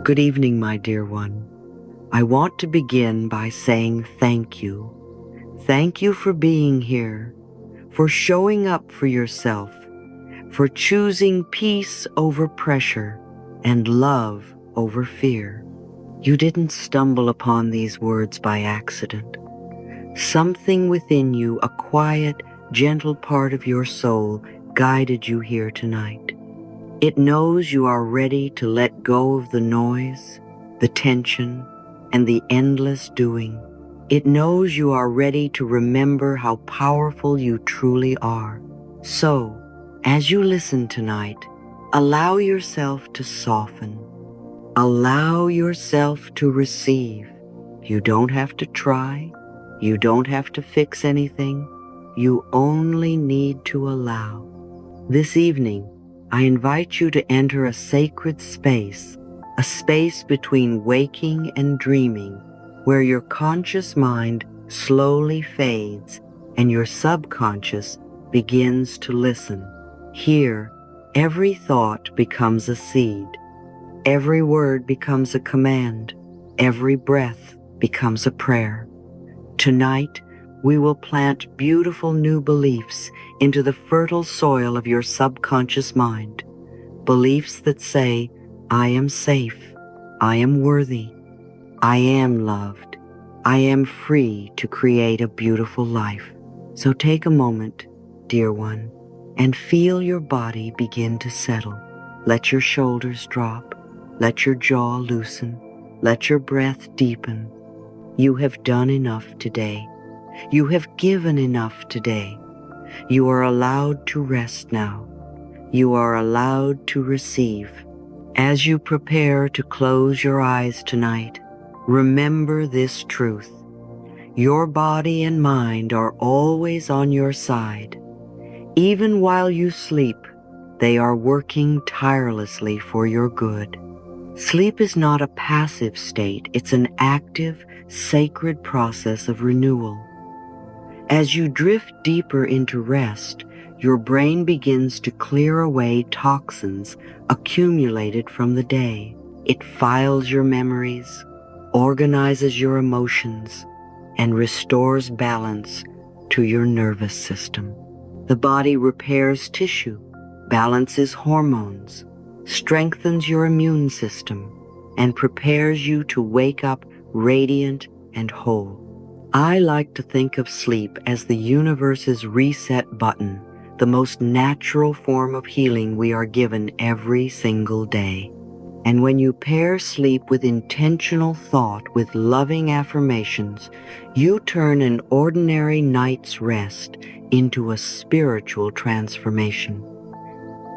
Good evening, my dear one. I want to begin by saying thank you. Thank you for being here, for showing up for yourself, for choosing peace over pressure and love over fear. You didn't stumble upon these words by accident. Something within you, a quiet, gentle part of your soul, guided you here tonight. It knows you are ready to let go of the noise, the tension, and the endless doing. It knows you are ready to remember how powerful you truly are. So, as you listen tonight, allow yourself to soften. Allow yourself to receive. You don't have to try. You don't have to fix anything. You only need to allow. This evening, I invite you to enter a sacred space, a space between waking and dreaming, where your conscious mind slowly fades and your subconscious begins to listen. Here, every thought becomes a seed. Every word becomes a command. Every breath becomes a prayer. Tonight, we will plant beautiful new beliefs into the fertile soil of your subconscious mind. Beliefs that say, I am safe, I am worthy, I am loved, I am free to create a beautiful life. So take a moment, dear one, and feel your body begin to settle. Let your shoulders drop, let your jaw loosen, let your breath deepen. You have done enough today. You have given enough today. You are allowed to rest now. You are allowed to receive. As you prepare to close your eyes tonight, remember this truth. Your body and mind are always on your side. Even while you sleep, they are working tirelessly for your good. Sleep is not a passive state. It's an active, sacred process of renewal. As you drift deeper into rest, your brain begins to clear away toxins accumulated from the day. It files your memories, organizes your emotions, and restores balance to your nervous system. The body repairs tissue, balances hormones, strengthens your immune system, and prepares you to wake up radiant and whole. I like to think of sleep as the universe's reset button, the most natural form of healing we are given every single day. And when you pair sleep with intentional thought, with loving affirmations, you turn an ordinary night's rest into a spiritual transformation.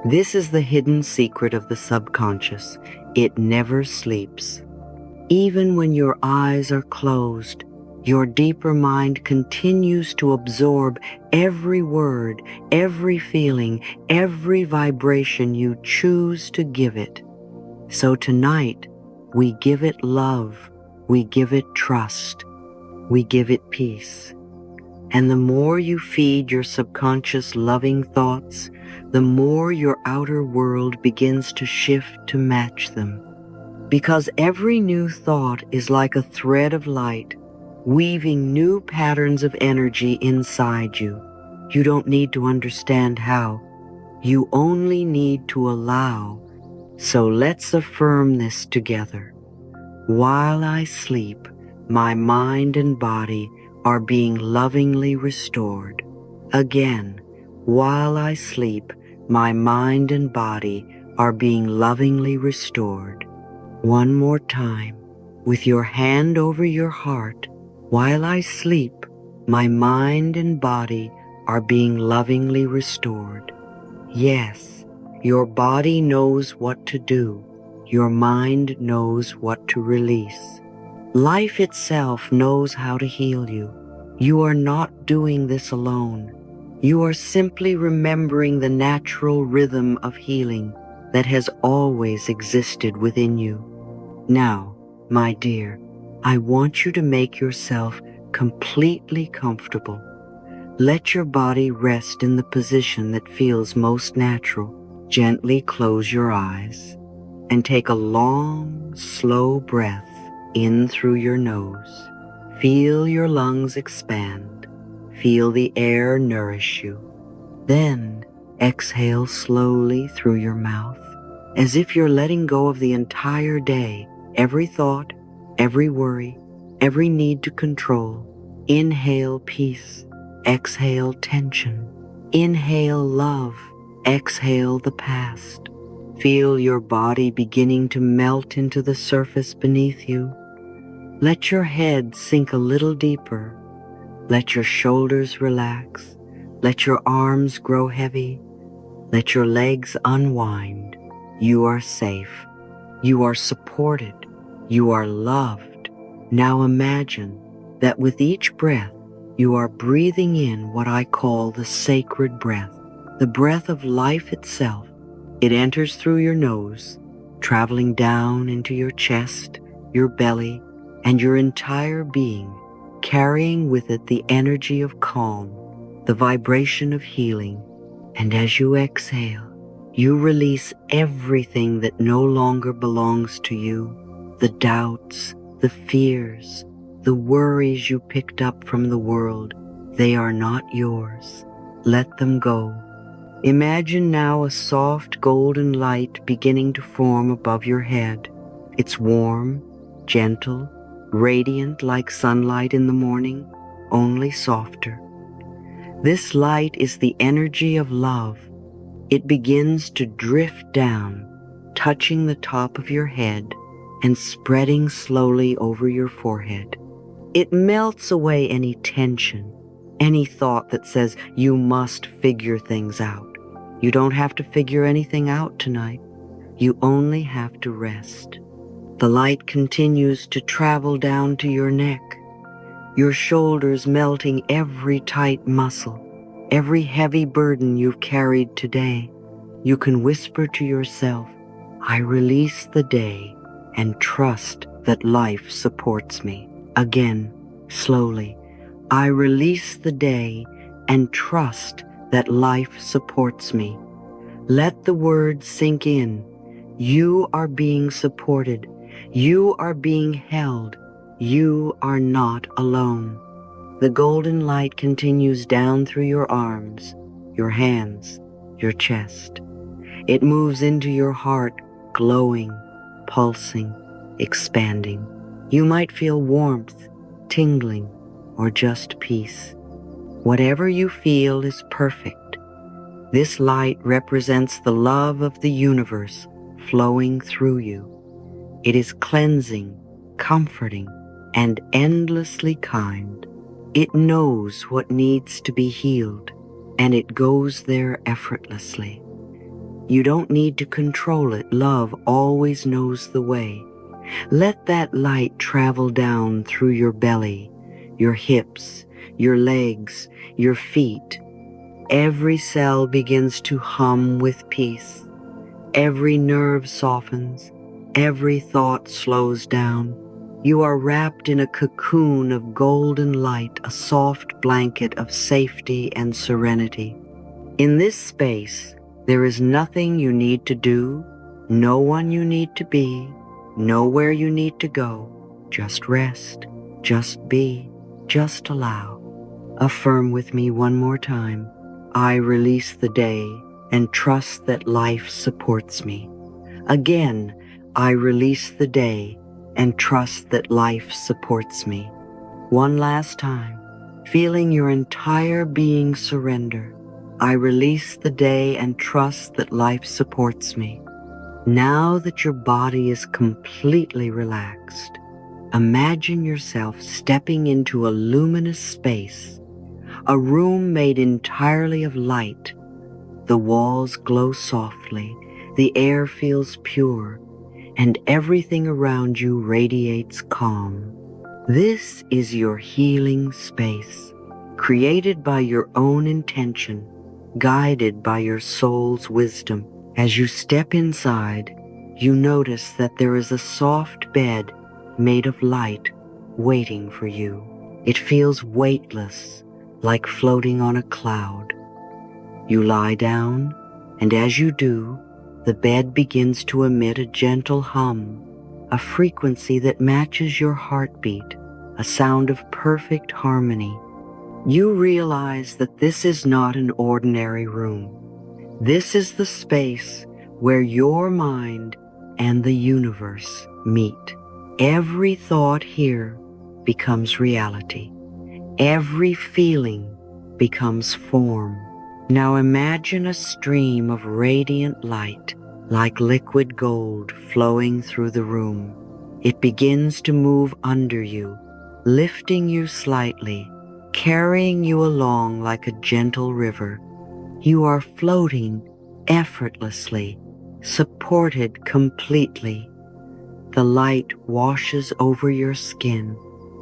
This is the hidden secret of the subconscious. It never sleeps. Even when your eyes are closed, your deeper mind continues to absorb every word, every feeling, every vibration you choose to give it. So tonight, we give it love, we give it trust, we give it peace. And the more you feed your subconscious loving thoughts, the more your outer world begins to shift to match them. Because every new thought is like a thread of light, weaving new patterns of energy inside you. You don't need to understand how. You only need to allow. So let's affirm this together. While I sleep, my mind and body are being lovingly restored. Again, while I sleep, my mind and body are being lovingly restored. One more time, with your hand over your heart, while I sleep, my mind and body are being lovingly restored. Yes, your body knows what to do. Your mind knows what to release. Life itself knows how to heal you. You are not doing this alone. You are simply remembering the natural rhythm of healing that has always existed within you. Now, my dear, I want you to make yourself completely comfortable. Let your body rest in the position that feels most natural. Gently close your eyes. and take a long, slow breath in through your nose. Feel your lungs expand. Feel the air nourish you. Then exhale slowly through your mouth, as if you're letting go of the entire day, every thought, every worry, every need to control. Inhale peace, exhale tension. Inhale love, exhale the past. Feel your body beginning to melt into the surface beneath you. Let your head sink a little deeper. Let your shoulders relax. Let your arms grow heavy. Let your legs unwind. You are safe. You are supported. You are loved. Now imagine that with each breath, you are breathing in what I call the sacred breath, the breath of life itself. It enters through your nose, traveling down into your chest, your belly, and your entire being, carrying with it the energy of calm, the vibration of healing. And as you exhale, you release everything that no longer belongs to you, the doubts, the fears, the worries you picked up from the world. They are not yours. Let them go. Imagine now a soft golden light beginning to form above your head. It's warm, gentle, radiant like sunlight in the morning, only softer. This light is the energy of love. It begins to drift down, touching the top of your head and spreading slowly over your forehead. It melts away any tension, any thought that says you must figure things out. You don't have to figure anything out tonight. You only have to rest. The light continues to travel down to your neck, your shoulders melting every tight muscle, every heavy burden you've carried today. You can whisper to yourself, I release the day and trust that life supports me. Again, slowly, I release the day and trust that life supports me. Let the words sink in. You are being supported. You are being held. You are not alone. The golden light continues down through your arms, your hands, your chest. It moves into your heart, glowing, pulsing, expanding. You might feel warmth, tingling, or just peace. Whatever you feel is perfect. This light represents the love of the universe flowing through you. It is cleansing, comforting, and endlessly kind. It knows what needs to be healed, and it goes there effortlessly. You don't need to control it. Love always knows the way. Let that light travel down through your belly, your hips, your legs, your feet. Every cell begins to hum with peace. Every nerve softens. Every thought slows down. You are wrapped in a cocoon of golden light, a soft blanket of safety and serenity. In this space, there is nothing you need to do, no one you need to be, nowhere you need to go. Just rest, just be, just allow. Affirm with me one more time. I release the day and trust that life supports me. Again, I release the day and trust that life supports me. One last time, feeling your entire being surrender. I release the day and trust that life supports me. Now that your body is completely relaxed, imagine yourself stepping into a luminous space, a room made entirely of light. The walls glow softly, the air feels pure, and everything around you radiates calm. This is your healing space, created by your own intention, guided by your soul's wisdom. As you step inside, you notice that there is a soft bed made of light waiting for you. It feels weightless, like floating on a cloud. You lie down, and as you do, The bed begins to emit a gentle hum, a frequency that matches your heartbeat, a sound of perfect harmony. You realize that this is not an ordinary room. This is the space where your mind and the universe meet. Every thought here becomes reality. Every feeling becomes form. Now imagine a stream of radiant light, like liquid gold, flowing through the room. It begins to move under you, lifting you slightly, carrying you along like a gentle river. You are floating effortlessly, supported completely. The light washes over your skin,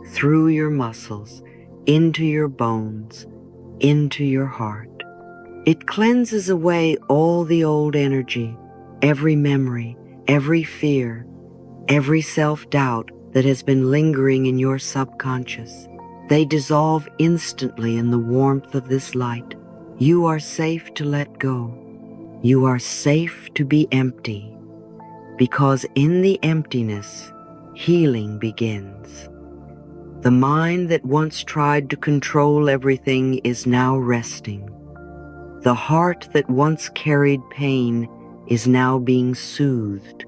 through your muscles, into your bones, into your heart. It cleanses away all the old energy, every memory, every fear, every self-doubt that has been lingering in your subconscious. They dissolve instantly in the warmth of this light. You are safe to let go. You are safe to be empty, because in the emptiness, healing begins. The mind that once tried to control everything is now resting. The heart that once carried pain is now being soothed.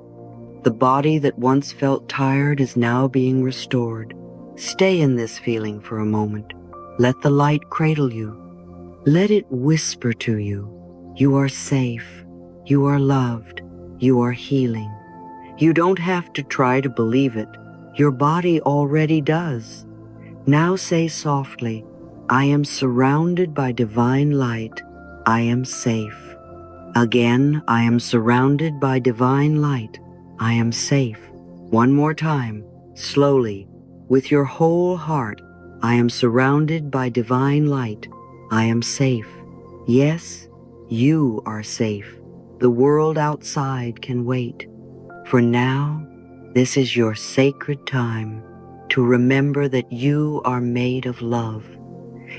The body that once felt tired is now being restored. Stay in this feeling for a moment. Let the light cradle you. Let it whisper to you, you are safe, you are loved, you are healing. You don't have to try to believe it. Your body already does. Now say softly, I am surrounded by divine light. I am safe. Again, I am surrounded by divine light. I am safe. One more time, slowly, with your whole heart. I am surrounded by divine light. I am safe. Yes, you are safe. The world outside can wait. For now, this is your sacred time to remember that you are made of love.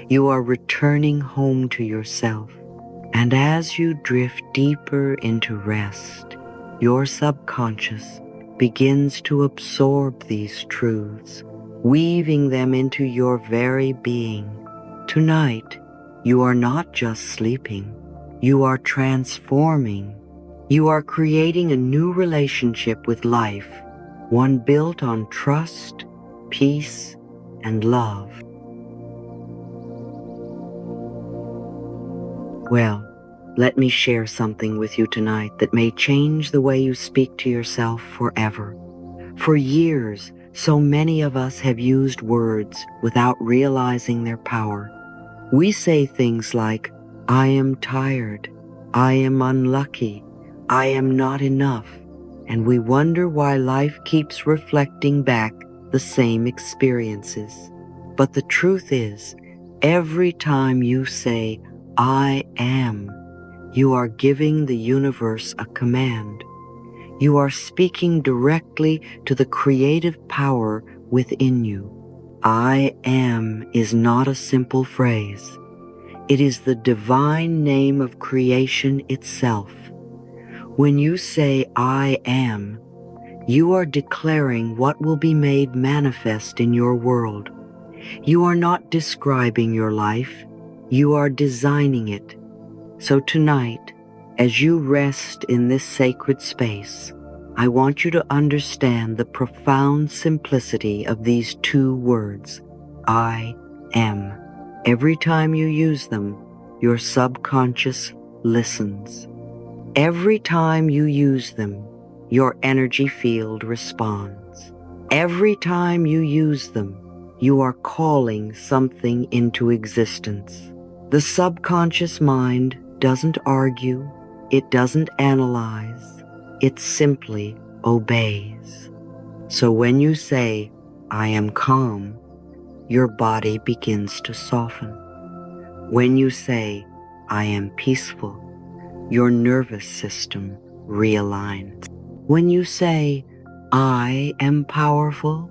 You are returning home to yourself. And as you drift deeper into rest, your subconscious begins to absorb these truths, weaving them into your very being. Tonight, you are not just sleeping, you are transforming. You are creating a new relationship with life, one built on trust, peace, and love. Well, let me share something with you tonight that may change the way you speak to yourself forever. For years, so many of us have used words without realizing their power. We say things like, I am tired, I am unlucky, I am not enough, and we wonder why life keeps reflecting back the same experiences. But the truth is, every time you say, I am, you are giving the universe a command. You are speaking directly to the creative power within you. I am is not a simple phrase. It is the divine name of creation itself. When you say, I am, you are declaring what will be made manifest in your world. You are not describing your life, you are designing it. So tonight, as you rest in this sacred space, I want you to understand the profound simplicity of these two words, I am. Every time you use them, your subconscious listens. Every time you use them, your energy field responds. Every time you use them, you are calling something into existence. The subconscious mind doesn't argue, it doesn't analyze, it simply obeys. So when you say, I am calm, your body begins to soften. When you say, I am peaceful, your nervous system realigns. When you say, I am powerful,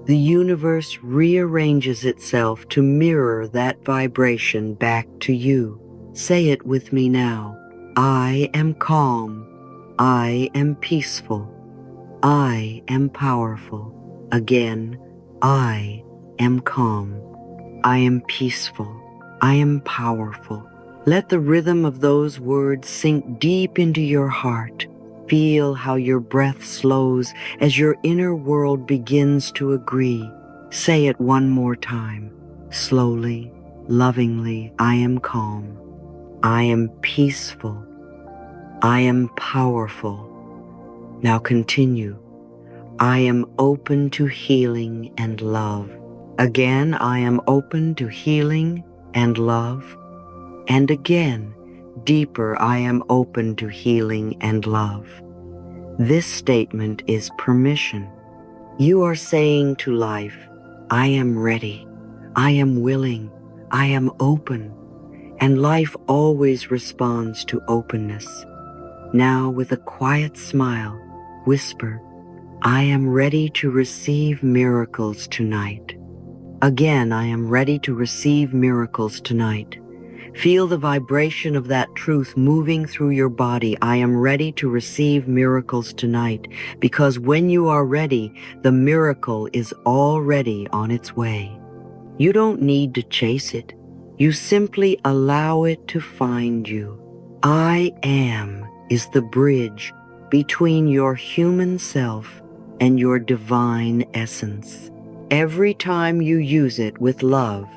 the universe rearranges itself to mirror that vibration back to you. Say it with me now. I am calm. I am peaceful. I am powerful. Again, I am calm. I am peaceful. I am powerful. Let the rhythm of those words sink deep into your heart. Feel how your breath slows as your inner world begins to agree. Say it one more time, slowly, lovingly. I am calm. I am peaceful. I am powerful. Now continue. I am open to healing and love. Again, I am open to healing and love. And again, deeper, I am open to healing and love. This statement is permission. You are saying to life, I am ready, I am willing, I am open. And life always responds to openness. Now, with a quiet smile, whisper, I am ready to receive miracles tonight. Again, I am ready to receive miracles tonight. Feel the vibration of that truth moving through your body. I am ready to receive miracles tonight, because when you are ready, the miracle is already on its way. You don't need to chase it. You simply allow it to find you. I am is the bridge between your human self and your divine essence. Every time you use it with love,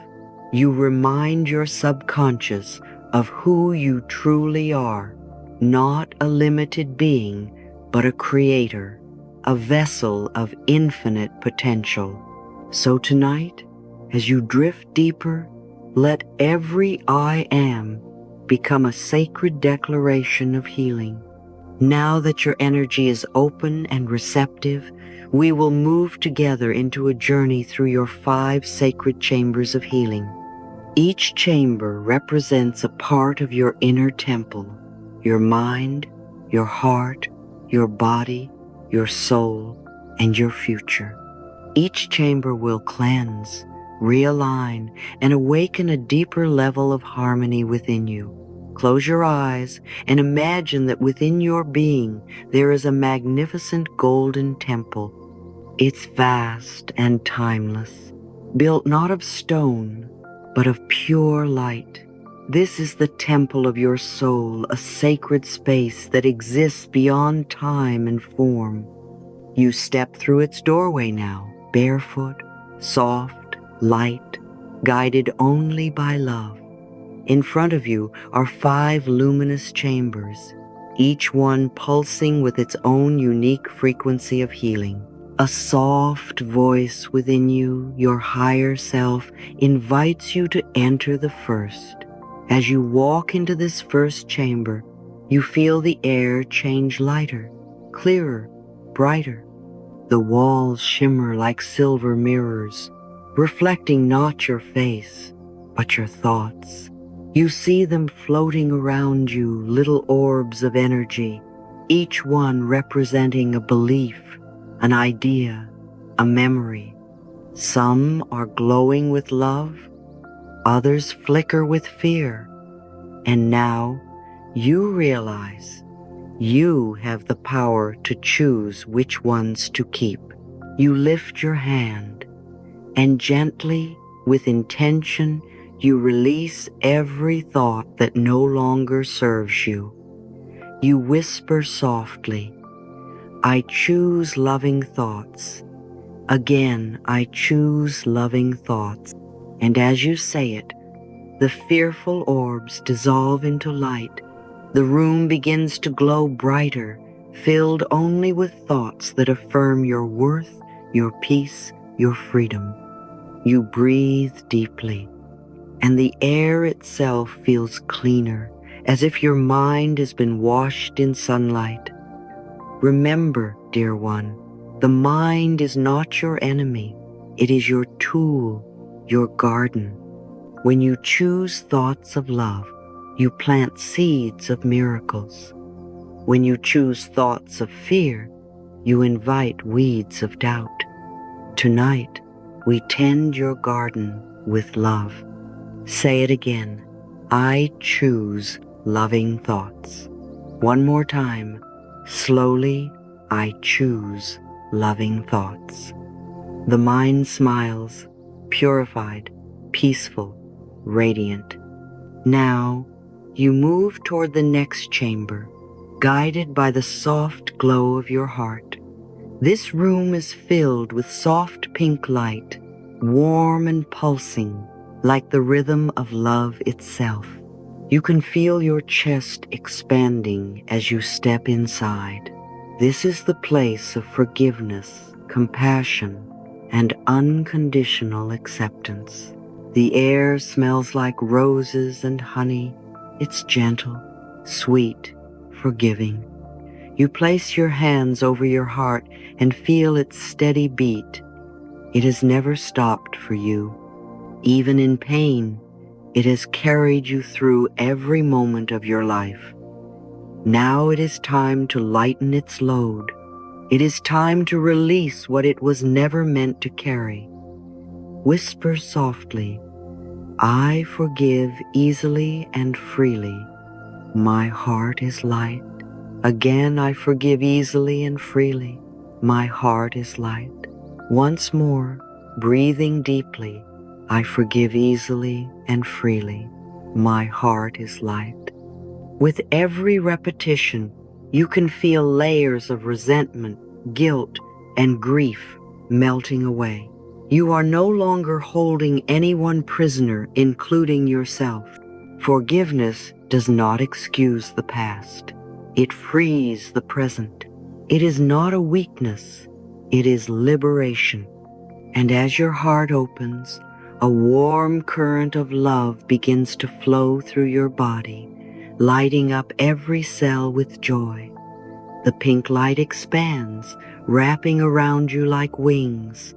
you remind your subconscious of who you truly are, not a limited being, but a creator, a vessel of infinite potential. So tonight, as you drift deeper, let every I am become a sacred declaration of healing. Now that your energy is open and receptive, we will move together into a journey through your 5 sacred chambers of healing. Each chamber represents a part of your inner temple, your mind, your heart, your body, your soul, and your future. Each chamber will cleanse, realign, and awaken a deeper level of harmony within you. Close your eyes and imagine that within your being there is a magnificent golden temple. It's vast and timeless, built not of stone, but of pure light. This is the temple of your soul, a sacred space that exists beyond time and form. You step through its doorway now, barefoot, soft, light, guided only by love. In front of you are 5 luminous chambers, each one pulsing with its own unique frequency of healing. A soft voice within you, your higher self, invites you to enter the first. As you walk into this first chamber, you feel the air change lighter, clearer, brighter. The walls shimmer like silver mirrors, reflecting not your face, but your thoughts. You see them floating around you, little orbs of energy, each one representing a belief, an idea, a memory. Some are glowing with love, others flicker with fear. And now you realize you have the power to choose which ones to keep. You lift your hand and gently, with intention, you release every thought that no longer serves you. You whisper softly, I choose loving thoughts. Again, I choose loving thoughts. And as you say it, the fearful orbs dissolve into light. The room begins to glow brighter, filled only with thoughts that affirm your worth, your peace, your freedom. You breathe deeply, and the air itself feels cleaner, as if your mind has been washed in sunlight. Remember, dear one, the mind is not your enemy. It is your tool, your garden. When you choose thoughts of love, you plant seeds of miracles. When you choose thoughts of fear, you invite weeds of doubt. Tonight, we tend your garden with love. Say it again. I choose loving thoughts. One more time. Slowly, I choose loving thoughts. The mind smiles, purified, peaceful, radiant. Now, you move toward the next chamber, guided by the soft glow of your heart. This room is filled with soft pink light, warm and pulsing, like the rhythm of love itself. You can feel your chest expanding as you step inside. This is the place of forgiveness, compassion, and unconditional acceptance. The air smells like roses and honey. It's gentle, sweet, forgiving. You place your hands over your heart and feel its steady beat. It has never stopped for you. Even in pain, it has carried you through every moment of your life. Now it is time to lighten its load. It is time to release what it was never meant to carry. Whisper softly, "I forgive easily and freely. My heart is light." Again, "I forgive easily and freely. My heart is light." Once more, breathing deeply, "I forgive easily and freely. My heart is light." With every repetition, you can feel layers of resentment, guilt, and grief melting away. You are no longer holding anyone prisoner, including yourself. Forgiveness does not excuse the past. It frees the present. It is not a weakness. It is liberation. And as your heart opens, a warm current of love begins to flow through your body, lighting up every cell with joy. The pink light expands, wrapping around you like wings.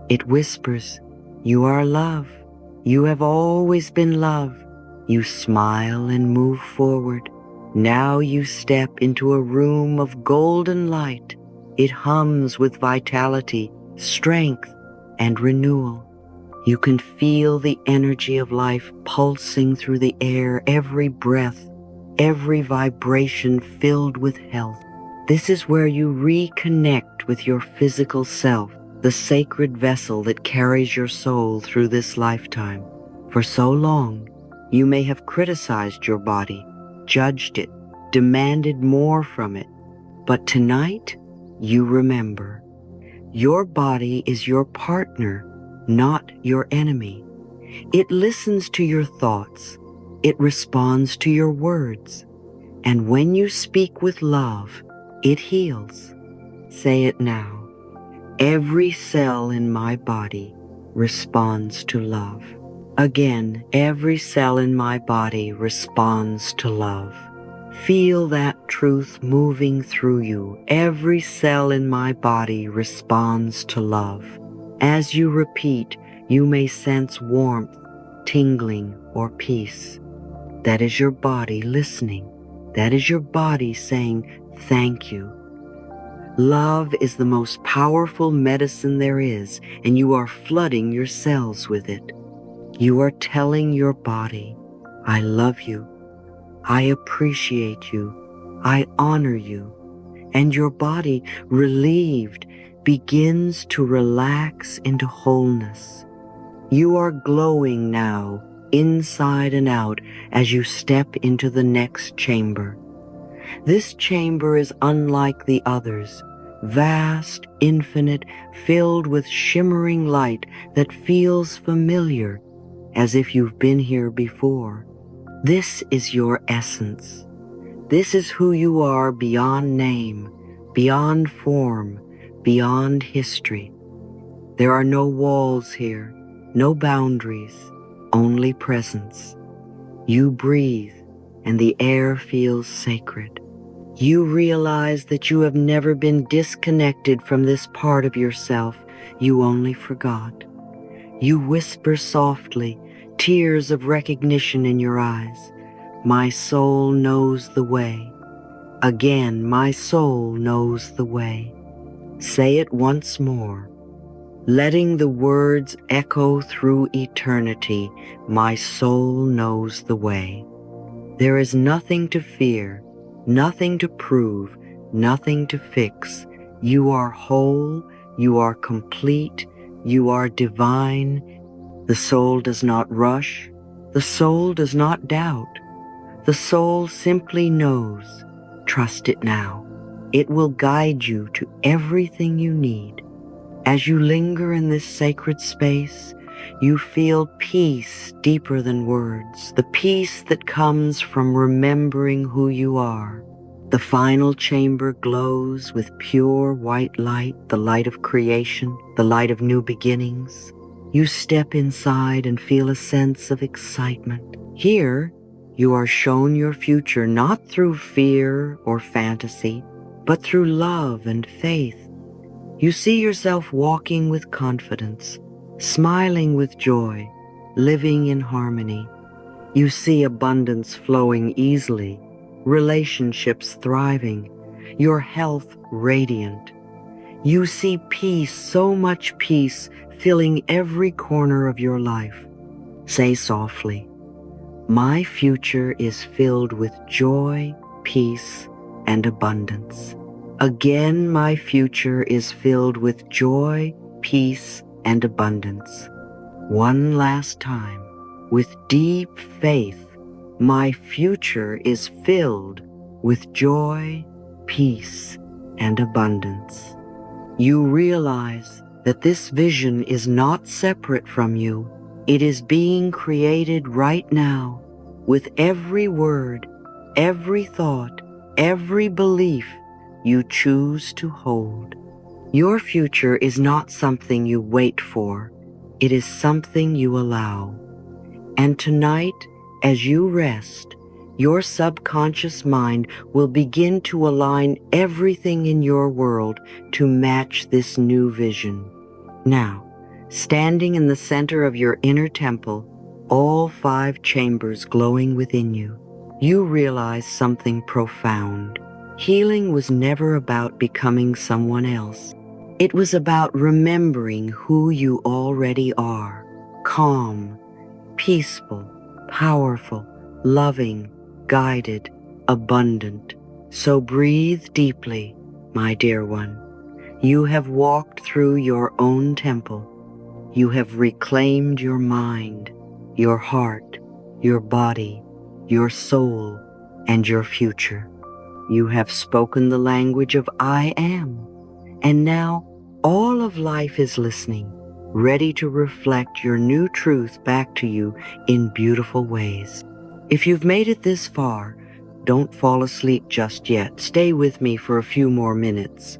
It whispers, "You are love. You have always been love." You smile and move forward. Now you step into a room of golden light. It hums with vitality, strength, and renewal. You can feel the energy of life pulsing through the air, every breath, every vibration filled with health. This is where you reconnect with your physical self, the sacred vessel that carries your soul through this lifetime. For so long, you may have criticized your body, judged it, demanded more from it. But tonight, you remember. Your body is your partner, not your enemy. It listens to your thoughts. It responds to your words. And when you speak with love, it heals. Say it now. Every cell in my body responds to love. Again, every cell in my body responds to love. Feel that truth moving through you. Every cell in my body responds to love. As you repeat, you may sense warmth, tingling, or peace. That is your body listening. That is your body saying, "Thank you." Love is the most powerful medicine there is, and you are flooding your cells with it. You are telling your body, "I love you. I appreciate you. I honor you." And your body, relieved, begins to relax into wholeness. You are glowing now, inside and out, as you step into the next chamber. This chamber is unlike the others, vast, infinite, filled with shimmering light that feels familiar, as if you've been here before. This is your essence. This is who you are beyond name, beyond form, beyond history. There are no walls here, no boundaries, only presence. You breathe, and the air feels sacred. You realize that you have never been disconnected from this part of yourself you only forgot. You whisper softly, tears of recognition in your eyes, "My soul knows the way." Again, "My soul knows the way." Say it once more, letting the words echo through eternity. "My soul knows the way." There is nothing to fear, nothing to prove, nothing to fix. You are whole, you are complete, you are divine. The soul does not rush, the soul does not doubt. The soul simply knows. Trust it now. It will guide you to everything you need. As you linger in this sacred space, you feel peace deeper than words, the peace that comes from remembering who you are. The final chamber glows with pure white light, the light of creation, the light of new beginnings. You step inside and feel a sense of excitement. Here, you are shown your future not through fear or fantasy, but through love and faith. You see yourself walking with confidence, smiling with joy, living in harmony. You see abundance flowing easily, relationships thriving, your health radiant. You see peace, so much peace, filling every corner of your life. Say softly, "My future is filled with joy, peace, and abundance." Again, my future is filled with joy, peace, and abundance. One last time, with deep faith, my future is filled with joy, peace, and abundance. You realize that this vision is not separate from you. It is being created right now with every word, every thought, every belief you choose to hold. Your future is not something you wait for. It is something you allow. And tonight, as you rest, your subconscious mind will begin to align everything in your world to match this new vision. Now, standing in the center of your inner temple, all 5 chambers glowing within you, you realize something profound. Healing was never about becoming someone else. It was about remembering who you already are: calm, peaceful, powerful, loving, guided, abundant. So breathe deeply, my dear one. You have walked through your own temple. You have reclaimed your mind, your heart, your body, your soul, and your future. You have spoken the language of I am, and now all of life is listening, ready to reflect your new truth back to you in beautiful ways. If you've made it this far, don't fall asleep just yet. Stay with me for a few more minutes.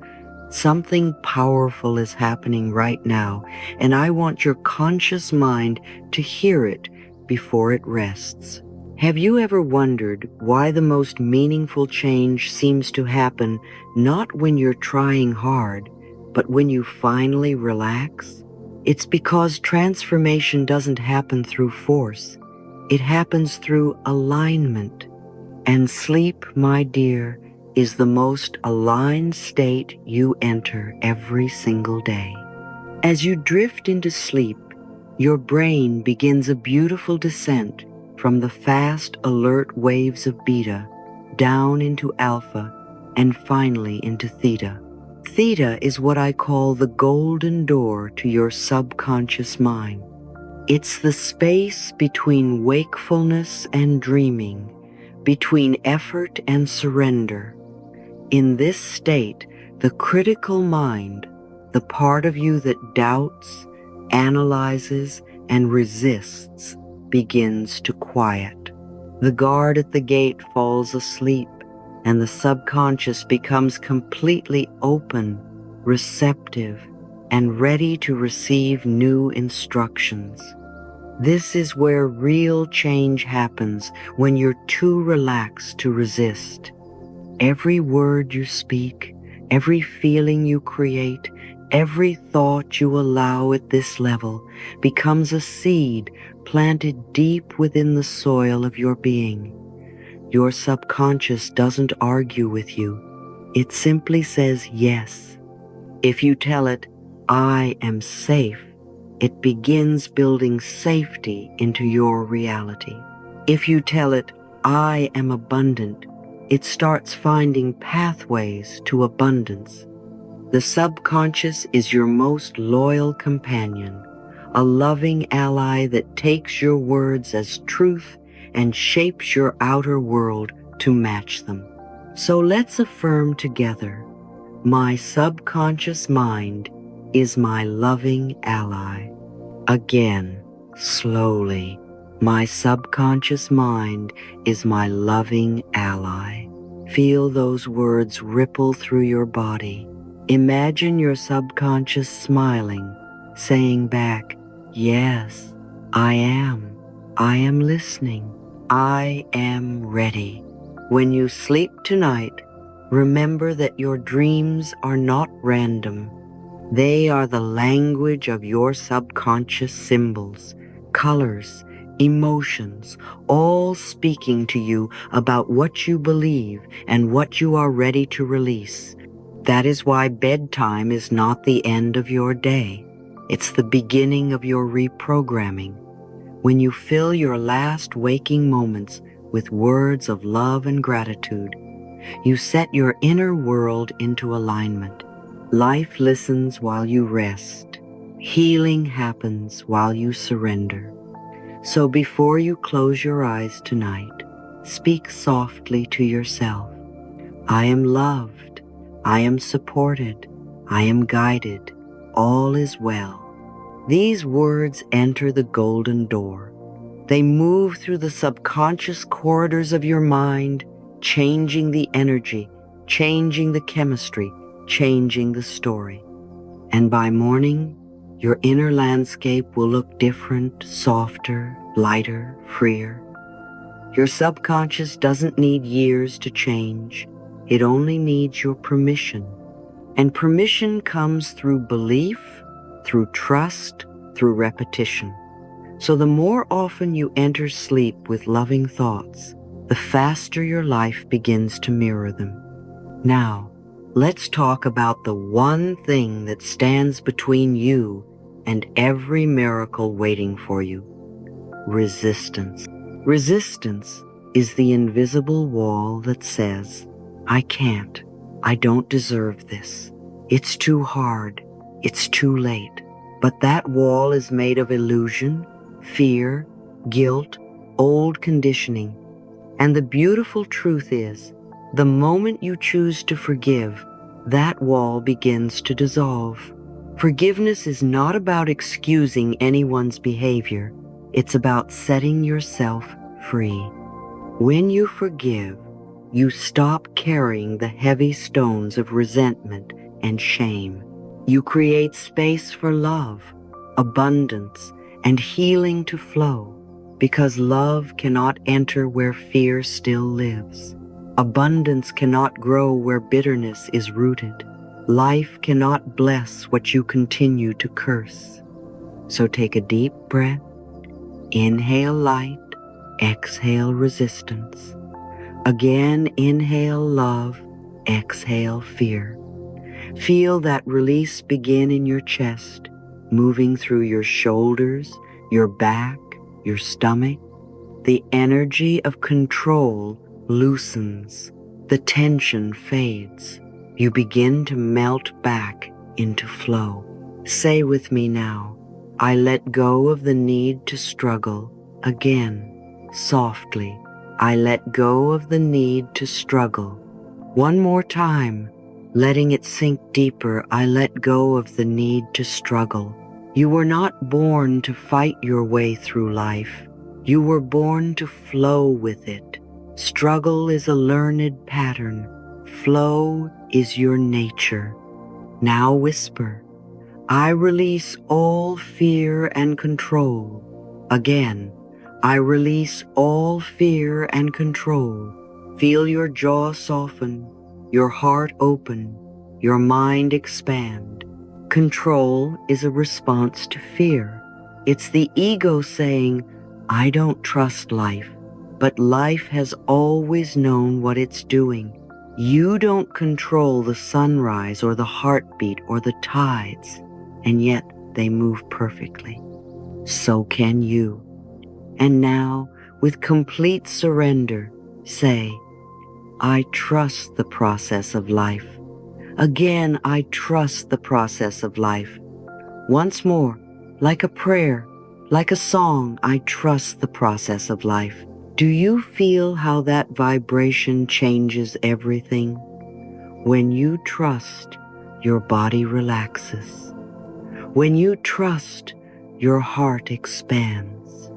Something powerful is happening right now, and I want your conscious mind to hear it before it rests. Have you ever wondered why the most meaningful change seems to happen not when you're trying hard, but when you finally relax? It's because transformation doesn't happen through force. It happens through alignment. And sleep, my dear, is the most aligned state you enter every single day. As you drift into sleep, your brain begins a beautiful descent from the fast, alert waves of beta down into alpha and finally into theta. Theta is what I call the golden door to your subconscious mind. It's the space between wakefulness and dreaming, between effort and surrender. In this state, the critical mind, the part of you that doubts, analyzes, and resists, begins to quiet. The guard at the gate falls asleep, and the subconscious becomes completely open, receptive, and ready to receive new instructions. This is where real change happens, when you're too relaxed to resist. Every word you speak, every feeling you create, every thought you allow at this level becomes a seed planted deep within the soil of your being. Your subconscious doesn't argue with you. It simply says yes. If you tell it, "I am safe," it begins building safety into your reality. If you tell it, "I am abundant," it starts finding pathways to abundance. The subconscious is your most loyal companion, a loving ally that takes your words as truth and shapes your outer world to match them. So let's affirm together, my subconscious mind is my loving ally. Again, slowly, my subconscious mind is my loving ally. Feel those words ripple through your body. Imagine your subconscious smiling, saying back, yes, I am. I am listening. I am ready. When you sleep tonight, remember that your dreams are not random. They are the language of your subconscious symbols, colors, emotions, all speaking to you about what you believe and what you are ready to release. That is why bedtime is not the end of your day. It's the beginning of your reprogramming. When you fill your last waking moments with words of love and gratitude, you set your inner world into alignment. Life listens while you rest. Healing happens while you surrender. So before you close your eyes tonight, speak softly to yourself. I am loved. I am supported. I am guided. All is well. These words enter the golden door. They move through the subconscious corridors of your mind, changing the energy, changing the chemistry, changing the story. And by morning, your inner landscape will look different, softer, lighter, freer. Your subconscious doesn't need years to change. It only needs your permission. And permission comes through belief, through trust, through repetition. So the more often you enter sleep with loving thoughts, the faster your life begins to mirror them. Now, let's talk about the one thing that stands between you and every miracle waiting for you. Resistance. Resistance is the invisible wall that says, I can't. I don't deserve this. It's too hard. It's too late. But that wall is made of illusion, fear, guilt, old conditioning. And the beautiful truth is, the moment you choose to forgive, that wall begins to dissolve. Forgiveness is not about excusing anyone's behavior. It's about setting yourself free. When you forgive, you stop carrying the heavy stones of resentment and shame. You create space for love, abundance, and healing to flow, because love cannot enter where fear still lives. Abundance cannot grow where bitterness is rooted. Life cannot bless what you continue to curse. So take a deep breath. Inhale light, exhale resistance. Again, inhale love, exhale fear. Feel that release begin in your chest, moving through your shoulders, your back, your stomach. The energy of control loosens. The tension fades. You begin to melt back into flow. Say with me now, I let go of the need to struggle. Again, softly, I let go of the need to struggle. One more time, letting it sink deeper, I let go of the need to struggle. You were not born to fight your way through life. You were born to flow with it. Struggle is a learned pattern. Flow is your nature. Now whisper, I release all fear and control. Again, I release all fear and control. Feel your jaw soften, your heart open, your mind expand. Control is a response to fear. It's the ego saying, I don't trust life, but life has always known what it's doing. You don't control the sunrise or the heartbeat or the tides, and yet they move perfectly. So can you. And now, with complete surrender, say, I trust the process of life. Again, I trust the process of life. Once more, like a prayer, like a song, I trust the process of life. Do you feel how that vibration changes everything? When you trust, your body relaxes. When you trust, your heart expands.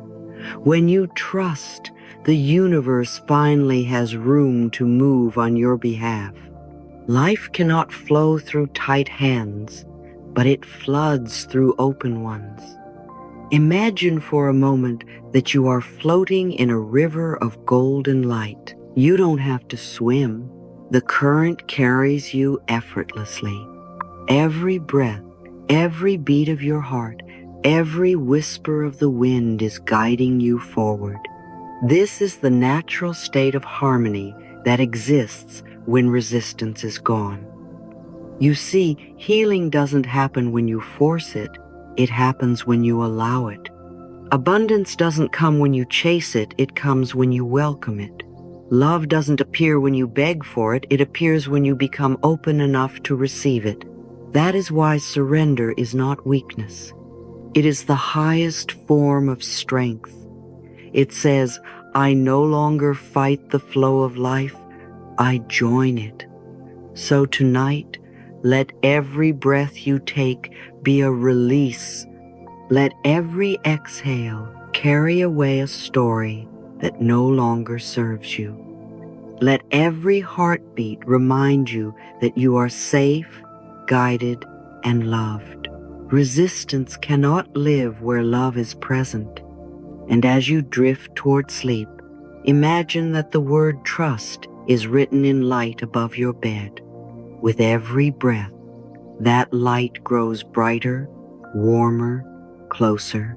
When you trust, the universe finally has room to move on your behalf. Life cannot flow through tight hands, but it floods through open ones. Imagine for a moment that you are floating in a river of golden light. You don't have to swim. The current carries you effortlessly. Every breath, every beat of your heart, every whisper of the wind is guiding you forward. This is the natural state of harmony that exists when resistance is gone. You see, healing doesn't happen when you force it. It happens when you allow it. Abundance doesn't come when you chase it. It comes when you welcome it. Love doesn't appear when you beg for it. It appears when you become open enough to receive it. That is why surrender is not weakness. It is the highest form of strength. It says, I no longer fight the flow of life. I join it. So tonight, let every breath you take be a release. Let every exhale carry away a story that no longer serves you. Let every heartbeat remind you that you are safe, guided, and loved. Resistance cannot live where love is present. And as you drift toward sleep, imagine that the word trust is written in light above your bed. With every breath, that light grows brighter, warmer, closer.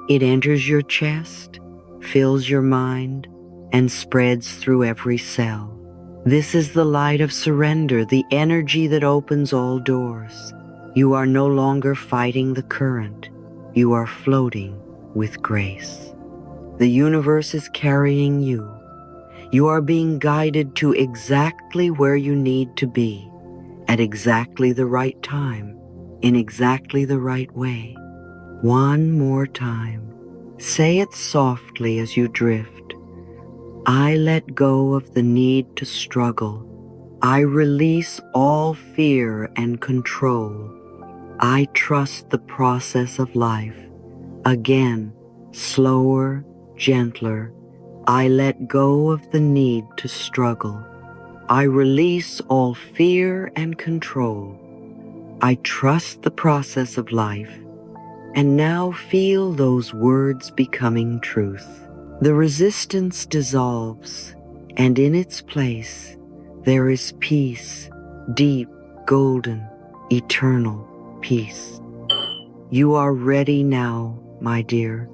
It enters your chest, fills your mind, and spreads through every cell. This is the light of surrender, the energy that opens all doors. You are no longer fighting the current. You are floating with grace. The universe is carrying you. You are being guided to exactly where you need to be, at exactly the right time, in exactly the right way. One more time. Say it softly as you drift. I let go of the need to struggle. I release all fear and control. I trust the process of life. Again, slower, gentler. I let go of the need to struggle. I release all fear and control. I trust the process of life. And now feel those words becoming truth. The resistance dissolves, and in its place, there is peace, deep, golden, eternal peace. You are ready now, my dear.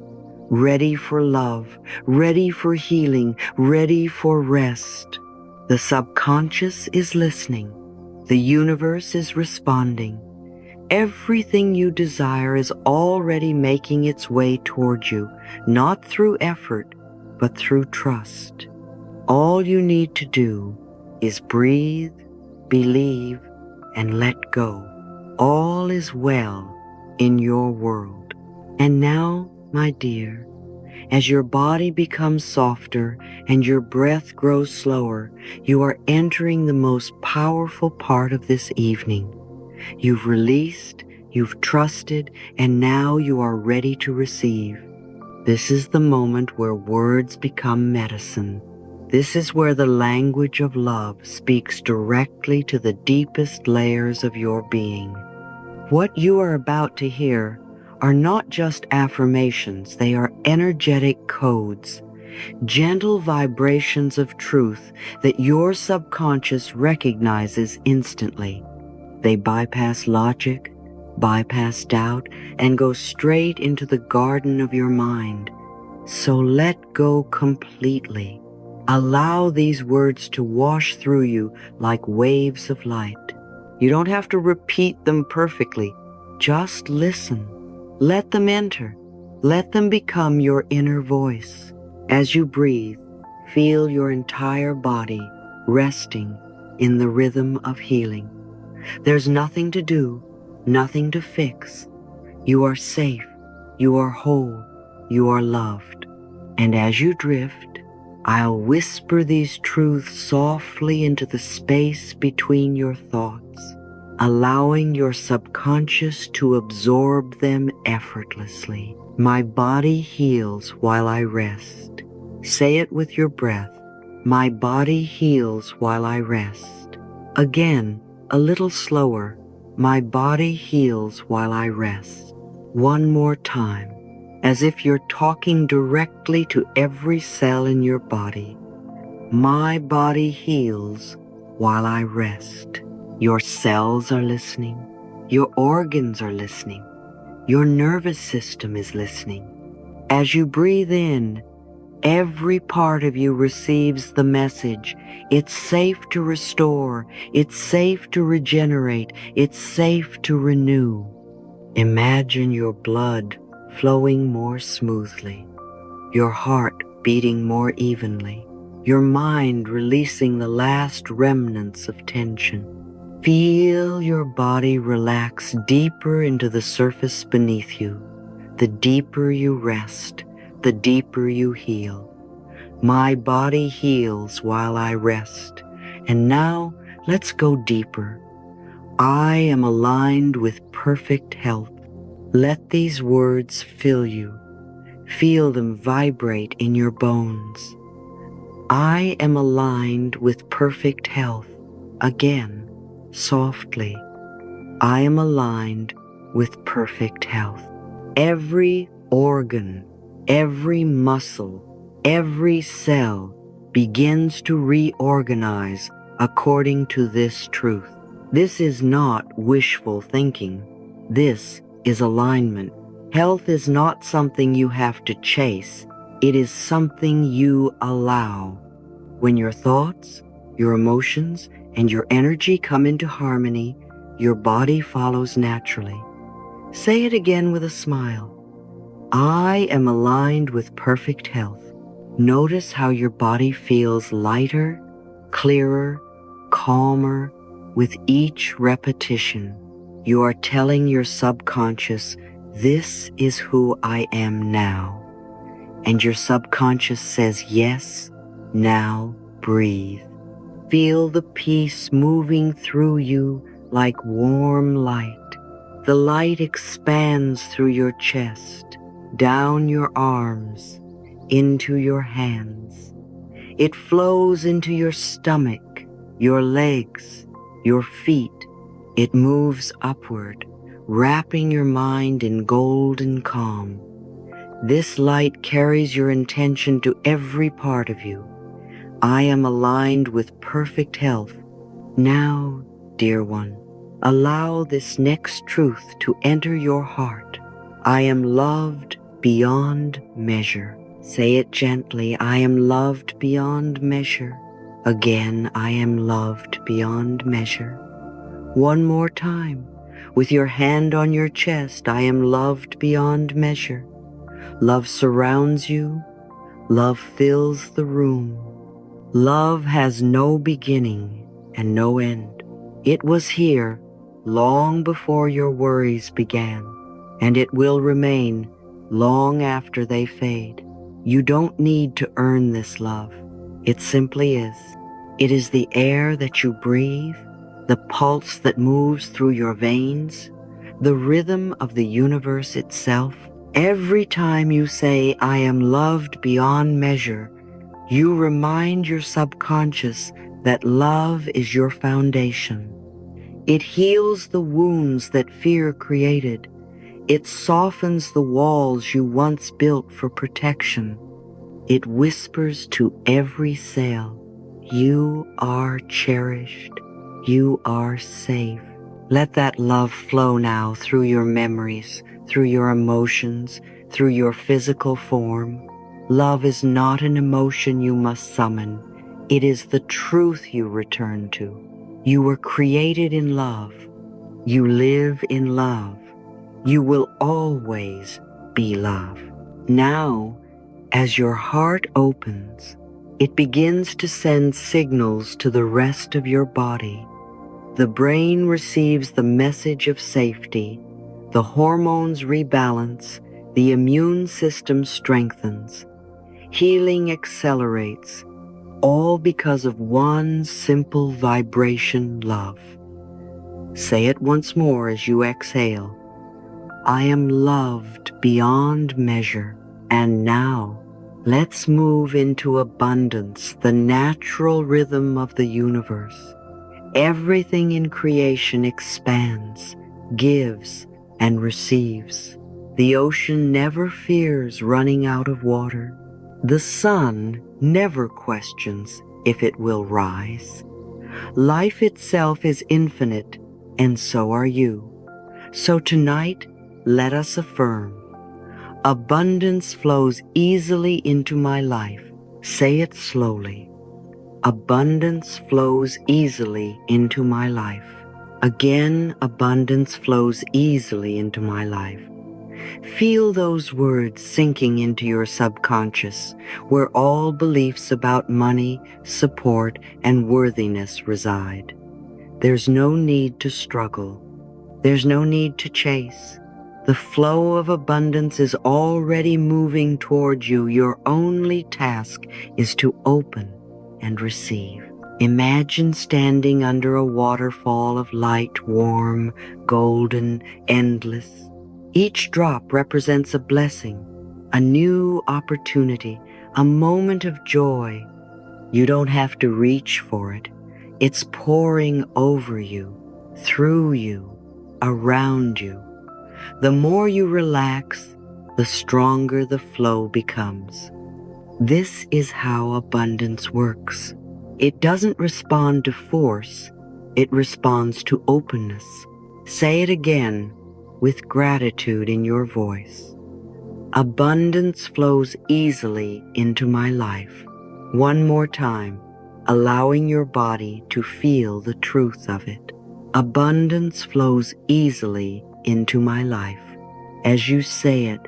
Ready for love, ready for healing, ready for rest. The subconscious is listening. The universe is responding. Everything you desire is already making its way toward you, not through effort, but through trust. All you need to do is breathe, believe, and let go. All is well in your world. And now, my dear, as your body becomes softer and your breath grows slower, you are entering the most powerful part of this evening. You've released, you've trusted, and now you are ready to receive. This is the moment where words become medicine. This is where the language of love speaks directly to the deepest layers of your being. What you are about to hear are not just affirmations, they are energetic codes, gentle vibrations of truth that your subconscious recognizes instantly. They bypass logic, bypass doubt, and go straight into the garden of your mind. So let go completely. Allow these words to wash through you like waves of light. You don't have to repeat them perfectly. Just listen. Let them enter. Let them become your inner voice. As you breathe, feel your entire body resting in the rhythm of healing. There's nothing to do, nothing to fix. You are safe, you are whole, you are loved. And as you drift, I'll whisper these truths softly into the space between your thoughts, allowing your subconscious to absorb them effortlessly. My body heals while I rest. Say it with your breath. My body heals while I rest. Again, a little slower. My body heals while I rest. One more time, as if you're talking directly to every cell in your body. My body heals while I rest. Your cells are listening. Your organs are listening. Your nervous system is listening. As you breathe in, every part of you receives the message. It's safe to restore. It's safe to regenerate. It's safe to renew. Imagine your blood flowing more smoothly, your heart beating more evenly, your mind releasing the last remnants of tension. Feel your body relax deeper into the surface beneath you. The deeper you rest, the deeper you heal. My body heals while I rest. And now let's go deeper. I am aligned with perfect health. Let these words fill you. Feel them vibrate in your bones. I am aligned with perfect health. Again, softly. I am aligned with perfect health. Every organ, every muscle, every cell begins to reorganize according to this truth. This is not wishful thinking. This is alignment. Health is not something you have to chase. It is something you allow. When your thoughts, your emotions, and your energy come into harmony, your body follows naturally. Say it again with a smile. I am aligned with perfect health. Notice how your body feels lighter, clearer, calmer with each repetition. You are telling your subconscious, this is who I am now. And your subconscious says, yes, now breathe. Feel the peace moving through you like warm light. The light expands through your chest, down your arms, into your hands. It flows into your stomach, your legs, your feet. It moves upward, wrapping your mind in golden calm. This light carries your intention to every part of you. I am aligned with perfect health. Now, dear one, allow this next truth to enter your heart. I am loved beyond measure. Say it gently. I am loved beyond measure. Again, I am loved beyond measure. One more time, with your hand on your chest, I am loved beyond measure. Love surrounds you. Love fills the room. Love has no beginning and no end. It was here long before your worries began, and it will remain long after they fade. You don't need to earn this love. It simply is. It is the air that you breathe, the pulse that moves through your veins, the rhythm of the universe itself. Every time you say, I am loved beyond measure, you remind your subconscious that love is your foundation. It heals the wounds that fear created. It softens the walls you once built for protection. It whispers to every cell, you are cherished. You are safe. Let that love flow now through your memories, through your emotions, through your physical form. Love is not an emotion you must summon. It is the truth you return to. You were created in love. You live in love. You will always be love. Now, as your heart opens, It begins to send signals to the rest of your body. The brain receives the message of safety, the hormones rebalance, the immune system strengthens, healing accelerates, all because of one simple vibration: love. Say it once more as you exhale. I am loved beyond measure. And now, let's move into abundance, the natural rhythm of the universe. Everything in creation expands, gives, and receives. The ocean never fears running out of water. The sun never questions if it will rise. Life itself is infinite, and so are you. So tonight, let us affirm: abundance flows easily into my life. Say it slowly. Abundance flows easily into my life. Again, abundance flows easily into my life. Feel those words sinking into your subconscious, where all beliefs about money, support, and worthiness reside. There's no need to struggle. There's no need to chase. The flow of abundance is already moving toward you. Your only task is to open and receive. Imagine standing under a waterfall of light, warm, golden, endless. Each drop represents a blessing, a new opportunity, a moment of joy. You don't have to reach for it. It's pouring over you, through you, around you. The more you relax, the stronger the flow becomes. This is how abundance works. It doesn't respond to force, it responds to openness. Say it again with gratitude in your voice. Abundance flows easily into my life. One more time, allowing your body to feel the truth of it. Abundance flows easily into my life. As you say it,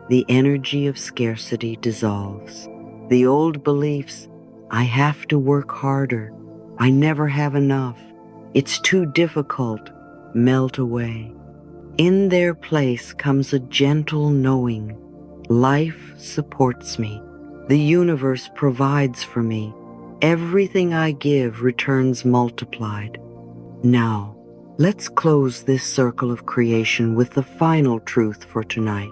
the energy of scarcity dissolves. The old beliefs, I have to work harder, I never have enough, it's too difficult, melt away. In their place comes a gentle knowing. Life supports me. The universe provides for me. Everything I give returns multiplied. Now, let's close this circle of creation with the final truth for tonight.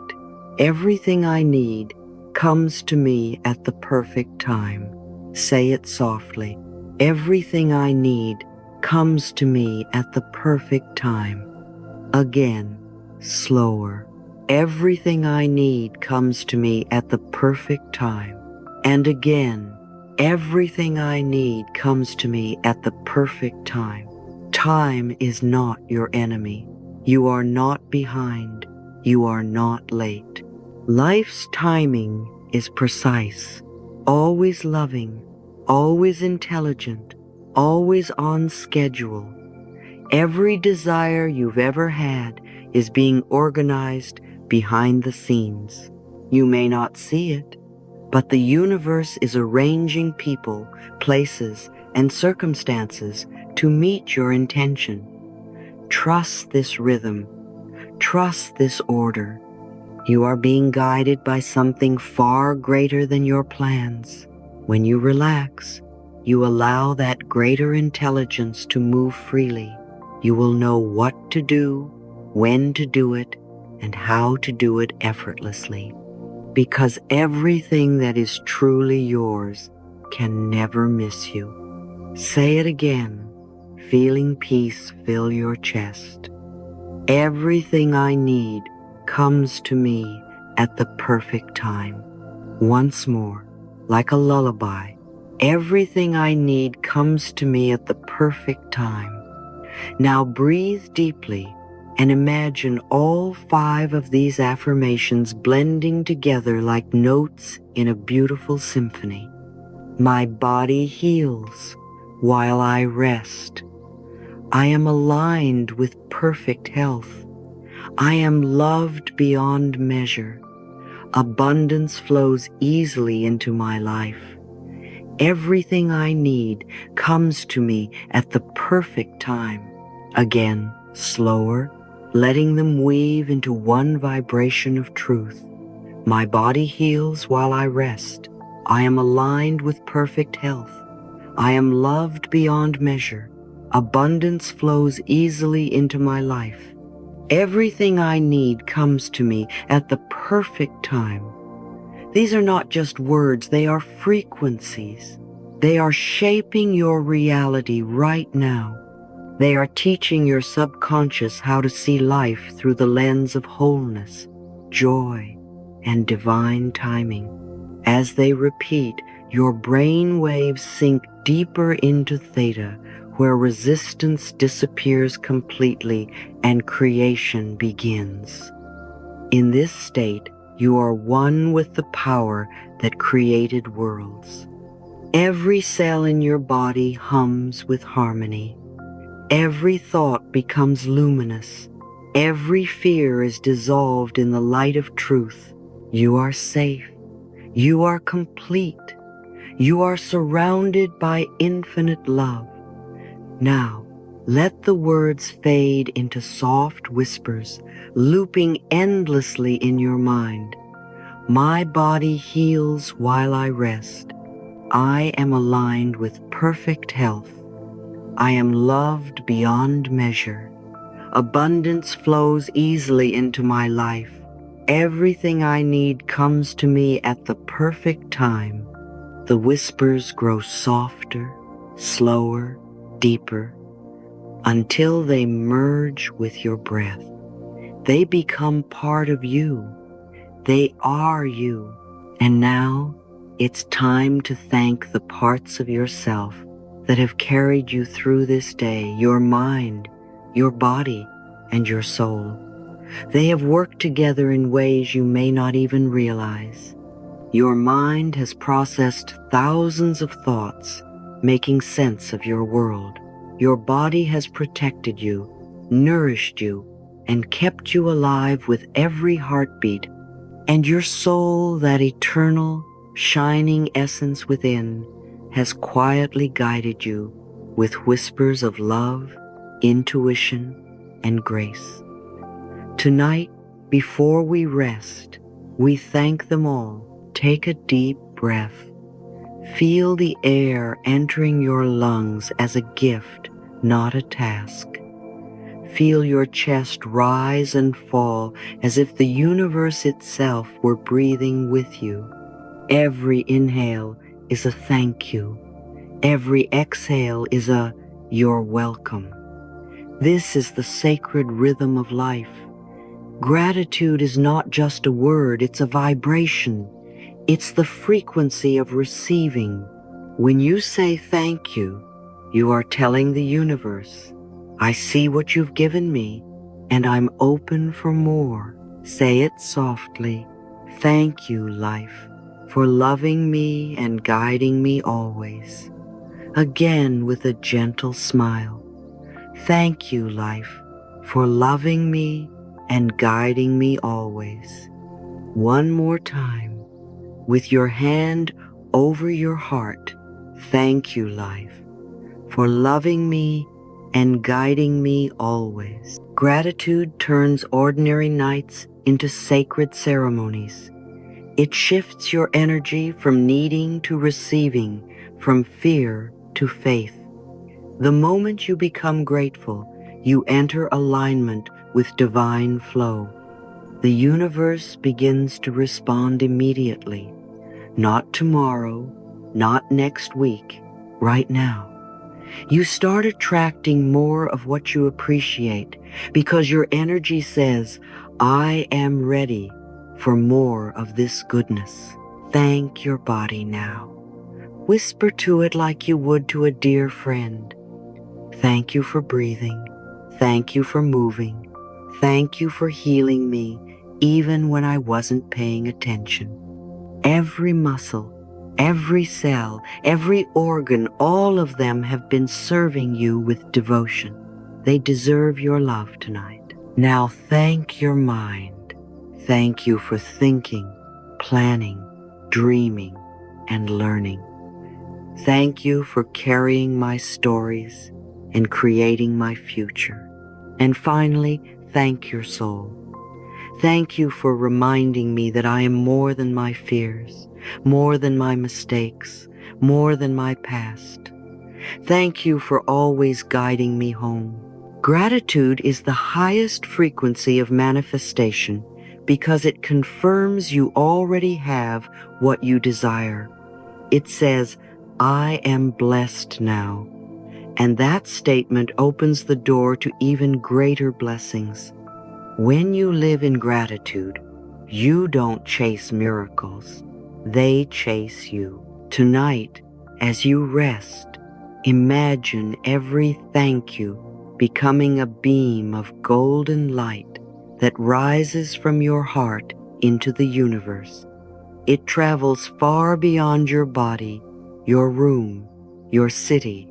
Everything I need comes to me at the perfect time. Say it softly. Everything I need comes to me at the perfect time. Again, slower. Everything I need comes to me at the perfect time. And again, everything I need comes to me at the perfect time. Time is not your enemy. You are not behind. You are not late. Life's timing is precise, always loving, always intelligent, always on schedule. Every desire you've ever had is being organized behind the scenes. You may not see it, but the universe is arranging people, places, and circumstances to meet your intention. Trust this rhythm. Trust this order. You are being guided by something far greater than your plans. When you relax, you allow that greater intelligence to move freely. You will know what to do, when to do it, and how to do it effortlessly. Because everything that is truly yours can never miss you. Say it again, feeling peace fill your chest. Everything I need comes to me at the perfect time. Once more, like a lullaby, everything I need comes to me at the perfect time. Now breathe deeply and imagine all 5 of these affirmations blending together like notes in a beautiful symphony. My body heals while I rest. I am aligned with perfect health. I am loved beyond measure. Abundance flows easily into my life. Everything I need comes to me at the perfect time. Again, slower, letting them weave into one vibration of truth. My body heals while I rest. I am aligned with perfect health. I am loved beyond measure. Abundance flows easily into my life. Everything I need comes to me at the perfect time. These are not just words, they are frequencies. They are shaping your reality right now. They are teaching your subconscious how to see life through the lens of wholeness, joy, and divine timing. As they repeat, your brain waves sink deeper into theta, where resistance disappears completely and creation begins. In this state, you are one with the power that created worlds. Every cell in your body hums with harmony. Every thought becomes luminous. Every fear is dissolved in the light of truth. You are safe. You are complete. You are surrounded by infinite love. Now, let the words fade into soft whispers, looping endlessly in your mind. My body heals while I rest. I am aligned with perfect health. I am loved beyond measure. Abundance flows easily into my life. Everything I need comes to me at the perfect time. The whispers grow softer, slower, deeper, until they merge with your breath. They become part of you. They are you. And now it's time to thank the parts of yourself that have carried you through this day, your mind, your body, and your soul. They have worked together in ways you may not even realize. Your mind has processed thousands of thoughts, making sense of your world. Your body has protected you, nourished you, and kept you alive with every heartbeat. And your soul, that eternal, shining essence within, has quietly guided you with whispers of love, intuition, and grace. Tonight, before we rest, we thank them all. Take a deep breath. Feel the air entering your lungs as a gift, not a task. Feel your chest rise and fall as if the universe itself were breathing with you. Every inhale is a thank you. Every exhale is a you're welcome. This is the sacred rhythm of life. Gratitude is not just a word, it's a vibration. It's the frequency of receiving. When you say thank you, you are telling the universe, I see what you've given me, and I'm open for more. Say it softly. Thank you, life, for loving me and guiding me always. Again with a gentle smile. Thank you, life, for loving me and guiding me always. One more time. With your hand over your heart, thank you, life, for loving me and guiding me always. Gratitude turns ordinary nights into sacred ceremonies. It shifts your energy from needing to receiving, from fear to faith. The moment you become grateful, you enter alignment with divine flow. The universe begins to respond immediately. Not tomorrow, not next week, right now. You start attracting more of what you appreciate because your energy says, I am ready for more of this goodness. Thank your body now. Whisper to it like you would to a dear friend. Thank you for breathing. Thank you for moving. Thank you for healing me even when I wasn't paying attention. Every muscle, every cell, every organ, all of them have been serving you with devotion. They deserve your love tonight. Now thank your mind. Thank you for thinking, planning, dreaming, and learning. Thank you for carrying my stories and creating my future. And finally, thank your soul. Thank you for reminding me that I am more than my fears, more than my mistakes, more than my past. Thank you for always guiding me home. Gratitude is the highest frequency of manifestation because it confirms you already have what you desire. It says, I am blessed now. And that statement opens the door to even greater blessings. When you live in gratitude, you don't chase miracles. They chase you. Tonight, as you rest, imagine every thank you becoming a beam of golden light that rises from your heart into the universe. It travels far beyond your body, your room, your city.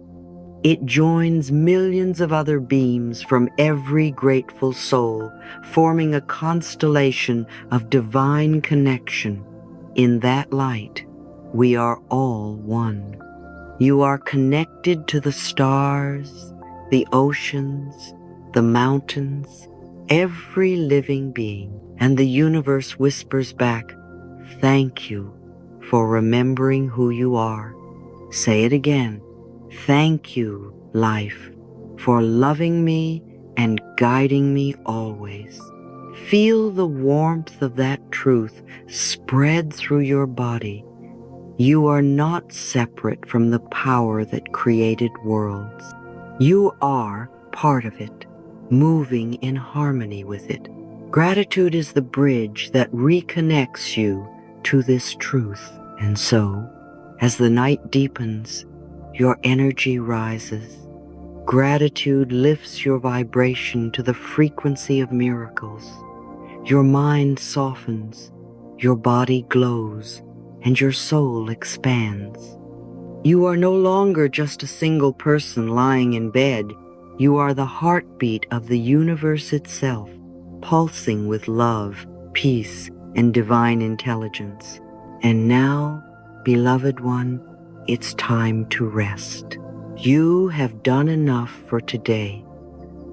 It joins millions of other beams from every grateful soul, forming a constellation of divine connection. In that light, we are all one. You are connected to the stars, the oceans, the mountains, every living being, and the universe whispers back, thank you for remembering who you are. Say it again. Thank you, life, for loving me and guiding me always. Feel the warmth of that truth spread through your body. You are not separate from the power that created worlds. You are part of it, moving in harmony with it. Gratitude is the bridge that reconnects you to this truth. And so, as the night deepens, your energy rises. Gratitude lifts your vibration to the frequency of miracles. Your mind softens, your body glows, and your soul expands. You are no longer just a single person lying in bed. You are the heartbeat of the universe itself, pulsing with love, peace, and divine intelligence. And now, beloved one, it's time to rest. You have done enough for today.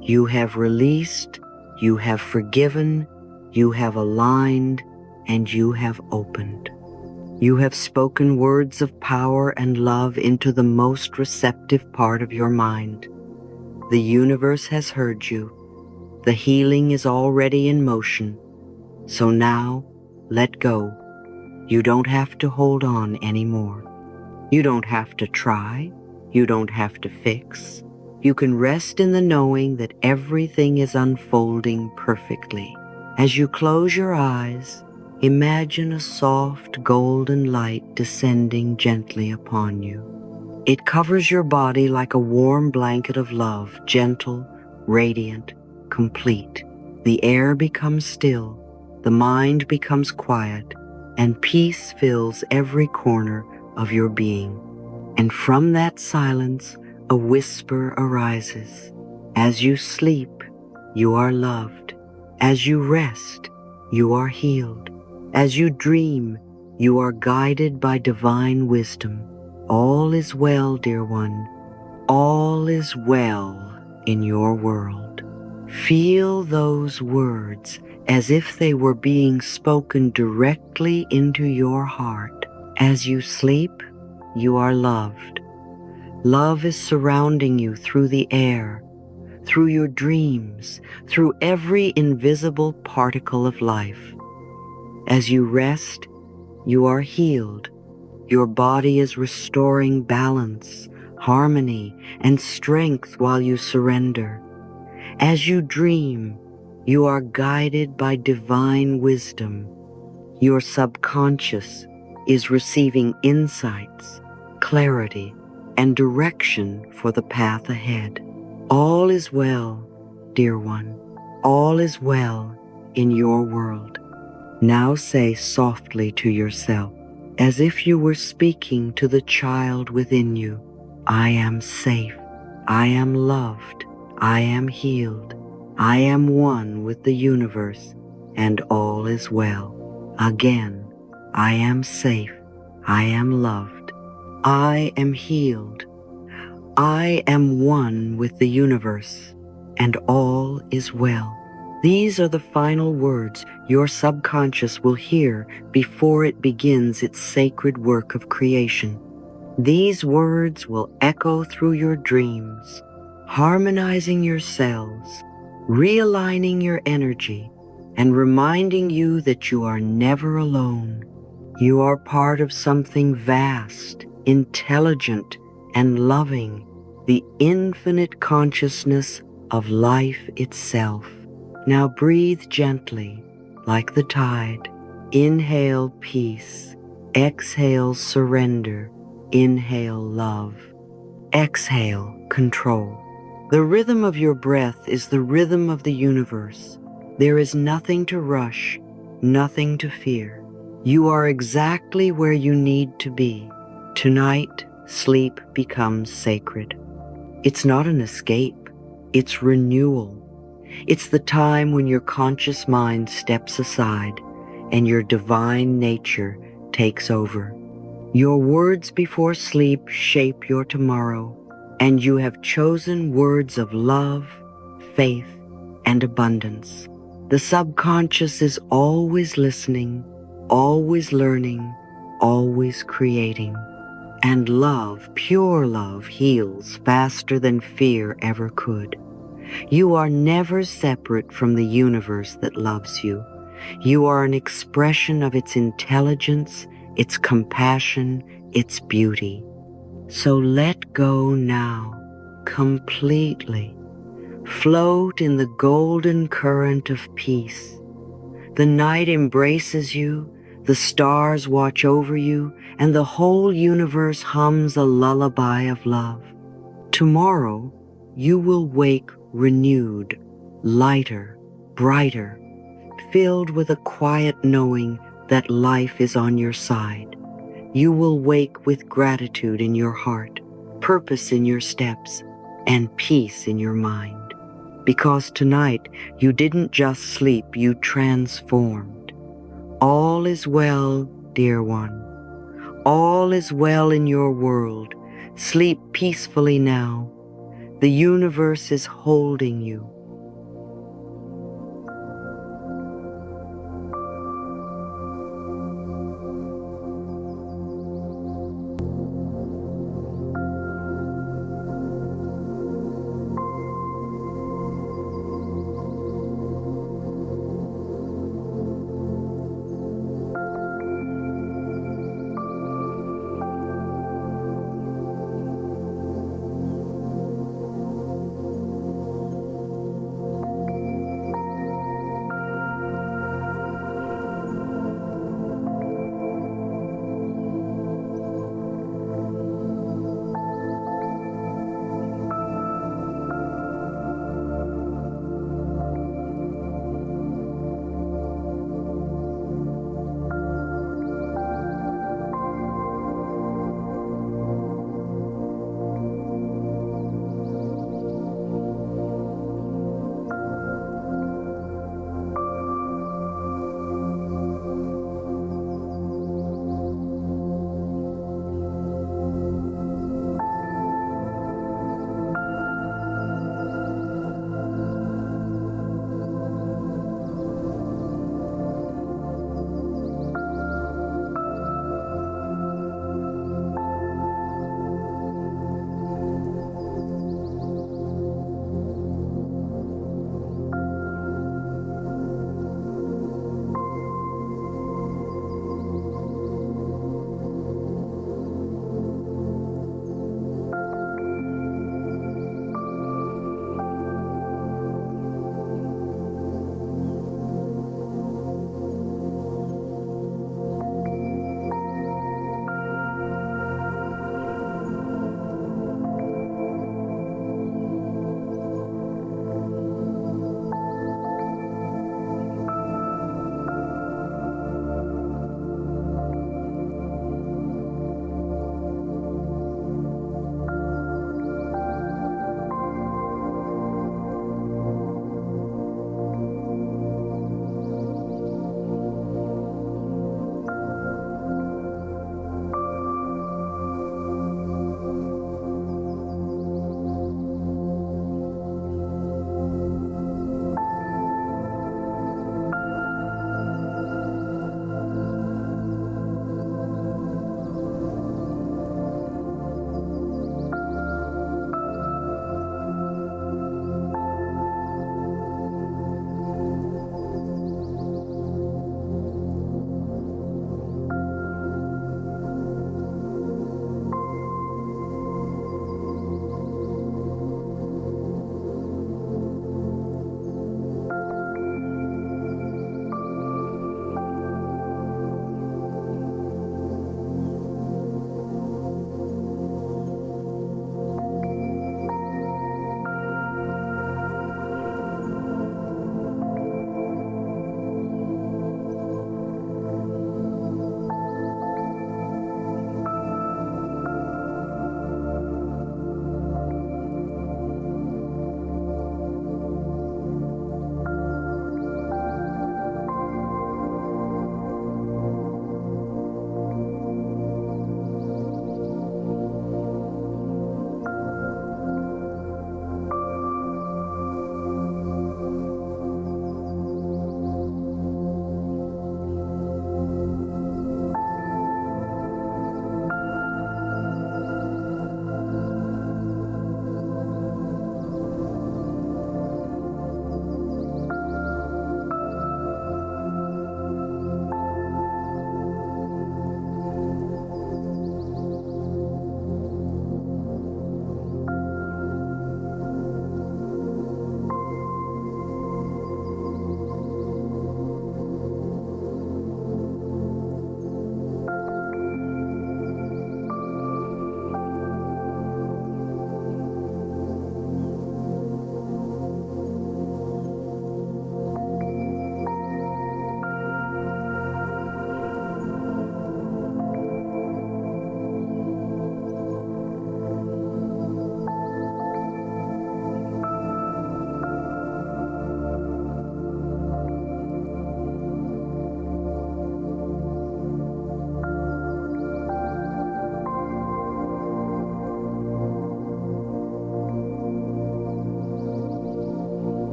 You have released, you have forgiven, you have aligned, and you have opened. You have spoken words of power and love into the most receptive part of your mind. The universe has heard you. The healing is already in motion. So now, let go. You don't have to hold on anymore. You don't have to try. You don't have to fix. You can rest in the knowing that everything is unfolding perfectly. As you close your eyes, imagine a soft golden light descending gently upon you. It covers your body like a warm blanket of love, gentle, radiant, complete. The air becomes still, the mind becomes quiet, and peace fills every corner of your being. And from that silence, a whisper arises. As you sleep, you are loved. As you rest, you are healed. As you dream, you are guided by divine wisdom. All is well, dear one. All is well in your world. Feel those words as if they were being spoken directly into your heart. As you sleep, you are loved. Love is surrounding you through the air, through your dreams, through every invisible particle of life. As you rest, you are healed. Your body is restoring balance, harmony, and strength while you surrender. As you dream, you are guided by divine wisdom. Your subconscious is receiving insights, clarity, and direction for the path ahead. All is well, dear one. All is well in your world. Now say softly to yourself, as if you were speaking to the child within you, I am safe. I am loved. I am healed. I am one with the universe, and all is well. Again, I am safe. I am loved. I am healed. I am one with the universe, and all is well. These are the final words your subconscious will hear before it begins its sacred work of creation. These words will echo through your dreams, harmonizing your cells, realigning your energy, and reminding you that you are never alone. You are part of something vast, intelligent, and loving, the infinite consciousness of life itself. Now breathe gently, like the tide. Inhale peace. Exhale surrender. Inhale love. Exhale control. The rhythm of your breath is the rhythm of the universe. There is nothing to rush, nothing to fear. You are exactly where you need to be. Tonight, sleep becomes sacred. It's not an escape, it's renewal. It's the time when your conscious mind steps aside and your divine nature takes over. Your words before sleep shape your tomorrow, and you have chosen words of love, faith, and abundance. The subconscious is always listening, always learning, always creating. And love, pure love, heals faster than fear ever could. You are never separate from the universe that loves you. You are an expression of its intelligence, its compassion, its beauty. So let go now, completely. Float in the golden current of peace. The night embraces you, the stars watch over you, and the whole universe hums a lullaby of love. Tomorrow, you will wake renewed, lighter, brighter, filled with a quiet knowing that life is on your side. You will wake with gratitude in your heart, purpose in your steps, and peace in your mind. Because tonight, you didn't just sleep, you transformed. All is well, dear one. All is well in your world. Sleep peacefully now. The universe is holding you,